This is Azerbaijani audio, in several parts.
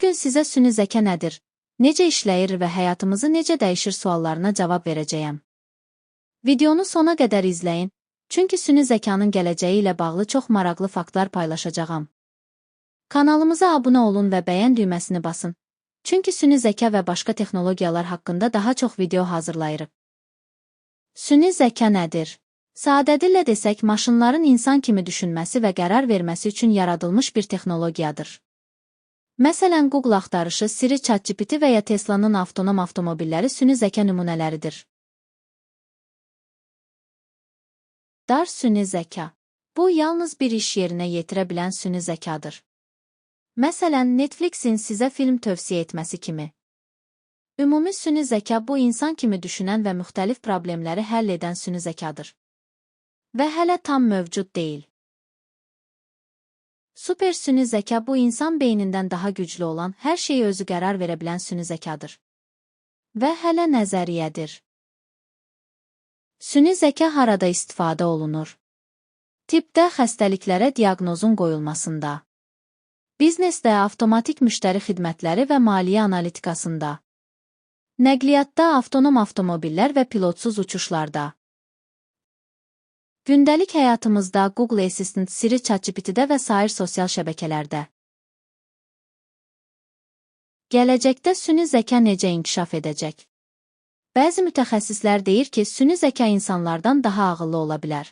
Bugün sizə süni zəka nədir, necə işləyir və həyatımızı necə dəyişir suallarına cavab verəcəyəm. Videonu sona qədər izləyin, çünki süni zəkanın gələcəyi ilə bağlı çox maraqlı faktlar paylaşacağam. Kanalımıza abunə olun və bəyən düyməsini basın, çünki süni zəka və başqa texnologiyalar haqqında daha çox video hazırlayırıq. Süni zəka nədir? Sadə dillə desək, maşınların insan kimi düşünməsi və qərar verməsi üçün yaradılmış bir texnologiyadır. Məsələn, Google axtarışı, Siri, ChatGPT və ya Tesla'nın avtonom avtomobilləri süni zəka nümunələridir. Dar süni zəka. Bu, yalnız bir iş yerinə yetirə bilən süni zəkadır. Məsələn, Netflix'in sizə film tövsiyə etməsi kimi. Ümumi süni zəka bu insan kimi düşünən və müxtəlif problemləri həll edən süni zəkadır. Və hələ tam mövcud deyil. Super süni zəka bu insan beynindən daha güclü olan, hər şeyi özü qərar verə bilən süni zəkadır. Və hələ nəzəriyyədir. Süni zəka harada istifadə olunur? Tibbdə, xəstəliklərə diaqnozun qoyulmasında. Biznesdə, avtomatik müştəri xidmətləri və maliyyə analitikasında. Nəqliyyatda, avtonom avtomobillər və pilotsuz uçuşlarda. Gündəlik həyatımızda, Google Assistant, Siri, ChatGPT-də və sair sosial şəbəkələrdə. Gələcəkdə süni zəka necə inkişaf edəcək? Bəzi mütəxəssislər deyir ki, süni zəka insanlardan daha ağıllı ola bilər.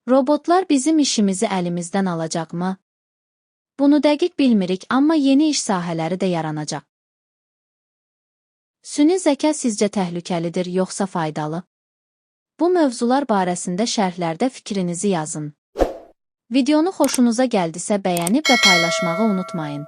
Robotlar bizim işimizi əlimizdən alacaqmı? Bunu dəqiq bilmirik, amma yeni iş sahələri də yaranacaq. Süni zəka sizcə təhlükəlidir, yoxsa faydalı? Bu mövzular barəsində şərhlərdə fikrinizi yazın. Videonu xoşunuza gəldisə bəyənib və paylaşmağı unutmayın.